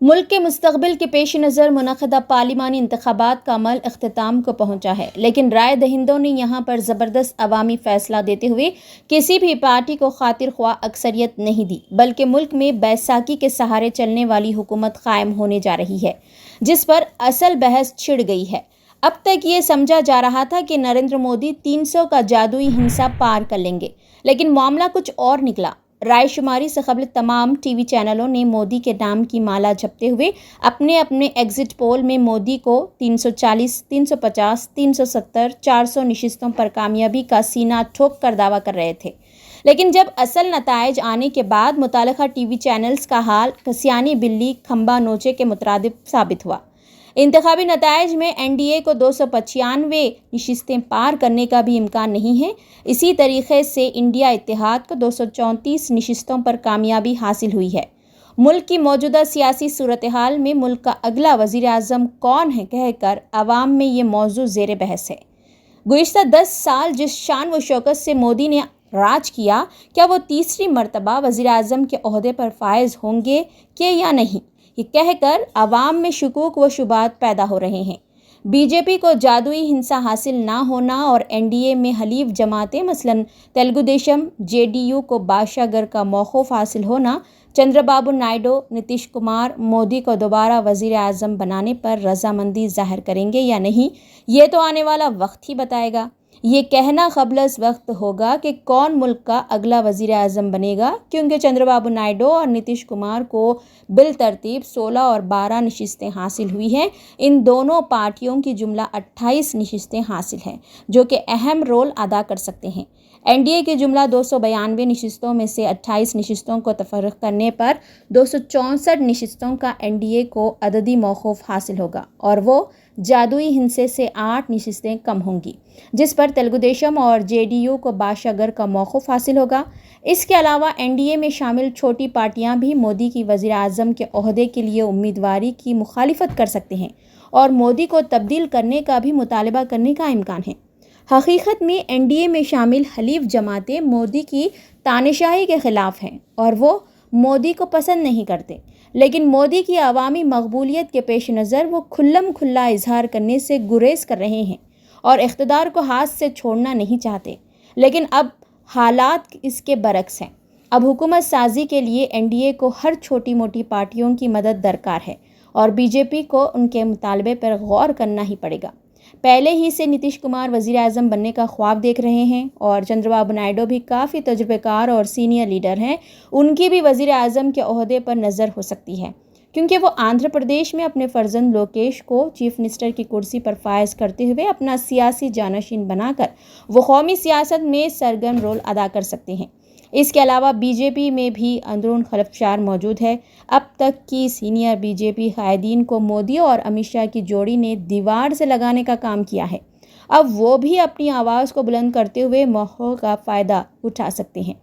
ملک کے مستقبل کے پیش نظر منعقدہ پارلیمانی انتخابات کا عمل اختتام کو پہنچا ہے، لیکن رائے دہندوں نے یہاں پر زبردست عوامی فیصلہ دیتے ہوئے کسی بھی پارٹی کو خاطر خواہ اکثریت نہیں دی، بلکہ ملک میں بیساکھی کے سہارے چلنے والی حکومت قائم ہونے جا رہی ہے، جس پر اصل بحث چھڑ گئی ہے۔ اب تک یہ سمجھا جا رہا تھا کہ نریندر مودی 300 کا جادوئی ہنسا پار کر لیں گے، لیکن معاملہ کچھ اور نکلا۔ رائے شماری سے قبل تمام ٹی وی چینلوں نے مودی کے نام کی مالا جپتے ہوئے اپنے ایگزٹ پول میں مودی کو 340، 350، 370، 400 نشستوں پر کامیابی کا سینہ ٹھوک کر دعویٰ کر رہے تھے، لیکن جب اصل نتائج آنے کے بعد متعلقہ ٹی وی چینلز کا حال کسیانی بلی کھمبا نوچے کے مترادف ثابت ہوا۔ انتخابی نتائج میں این ڈی اے کو 295 نشستیں پار کرنے کا بھی امکان نہیں ہے۔ اسی طریقے سے انڈیا اتحاد کو 234 نشستوں پر کامیابی حاصل ہوئی ہے۔ ملک کی موجودہ سیاسی صورتحال میں ملک کا اگلا وزیر اعظم کون ہے کہہ کر عوام میں یہ موضوع زیر بحث ہے۔ گزشتہ 10 سال جس شان و شوکت سے مودی نے راج کیا، کیا وہ تیسری مرتبہ وزیر اعظم کے عہدے پر فائز ہوں گے کہ یا نہیں، یہ کہہ کر عوام میں شکوک و شبہات پیدا ہو رہے ہیں۔ بی جے پی کو جادوئی ہنسا حاصل نہ ہونا اور این ڈی اے میں حلیف جماعتیں مثلاً Telugu Desam, J D you کو بادشاہ گر کا موقف حاصل ہونا، چندرا بابو نائیڈو، نتیش کمار مودی کو دوبارہ وزیر اعظم بنانے پر رضامندی ظاہر کریں گے یا نہیں، یہ تو آنے والا وقت ہی بتائے گا۔ یہ کہنا قبل از وقت ہوگا کہ کون ملک کا اگلا وزیر اعظم بنے گا، کیونکہ چندرا بابو نائیڈو اور نتیش کمار کو بالترتیب 16 اور 12 نشستیں حاصل ہوئی ہیں۔ ان دونوں پارٹیوں کی جملہ 28 نشستیں حاصل ہیں، جو کہ اہم رول ادا کر سکتے ہیں۔ این ڈی اے کی جملہ 292 نشستوں میں سے 28 نشستوں کو تفرق کرنے پر 264 نشستوں کا این ڈی اے کو عددی موقف حاصل ہوگا، اور وہ جادوئی ہنسے سے 8 نشستیں کم ہوں گی، جس پر تلگو دیشم اور جے ڈی یو کو بادشاہ گر کا موقف حاصل ہوگا۔ اس کے علاوہ این ڈی اے میں شامل چھوٹی پارٹیاں بھی مودی کی وزیر اعظم کے عہدے کے لیے امیدواری کی مخالفت کر سکتے ہیں اور مودی کو تبدیل کرنے کا بھی مطالبہ کرنے کا امکان ہے۔ حقیقت میں این ڈی اے میں شامل حلیف جماعتیں مودی کی تاناشاہی کے خلاف ہیں اور وہ مودی کو پسند نہیں کرتے، لیکن مودی کی عوامی مقبولیت کے پیش نظر وہ کھلم کھلا اظہار کرنے سے گریز کر رہے ہیں اور اقتدار کو ہاتھ سے چھوڑنا نہیں چاہتے۔ لیکن اب حالات اس کے برعکس ہیں۔ اب حکومت سازی کے لیے این ڈی اے کو ہر چھوٹی موٹی پارٹیوں کی مدد درکار ہے اور بی جے پی کو ان کے مطالبے پر غور کرنا ہی پڑے گا۔ پہلے ہی سے نتیش کمار وزیر اعظم بننے کا خواب دیکھ رہے ہیں اور چندرا بابو نائیڈو بھی کافی تجربہ کار اور سینئر لیڈر ہیں، ان کی بھی وزیر اعظم کے عہدے پر نظر ہو سکتی ہے، کیونکہ وہ آندھرا پردیش میں اپنے فرزند لوکیش کو چیف منسٹر کی کرسی پر فائز کرتے ہوئے اپنا سیاسی جانشین بنا کر وہ قومی سیاست میں سرگرم رول ادا کر سکتے ہیں۔ اس کے علاوہ بی جے پی میں بھی اندرون خلفشار موجود ہے۔ اب تک کی سینئر بی جے پی قائدین کو مودی اور امت شاہ کی جوڑی نے دیوار سے لگانے کا کام کیا ہے۔ اب وہ بھی اپنی آواز کو بلند کرتے ہوئے موقع کا فائدہ اٹھا سکتے ہیں۔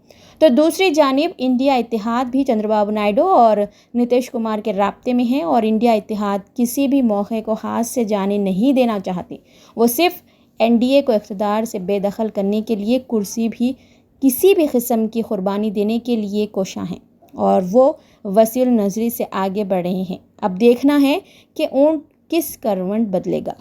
تو دوسری جانب انڈیا اتحاد بھی چندرا بابو نائیڈو اور نتیش کمار کے رابطے میں ہے اور انڈیا اتحاد کسی بھی موقع کو ہاتھ سے جانے نہیں دینا چاہتے۔ وہ صرف این ڈی اے کو اقتدار سے بے دخل کرنے کے لیے کرسی بھی کسی بھی قسم کی قربانی دینے کے لیے کوشاں ہیں اور وہ وسیع النظری سے آگے بڑھ رہے ہیں۔ اب دیکھنا ہے کہ اونٹ کس کروٹ بدلے گا۔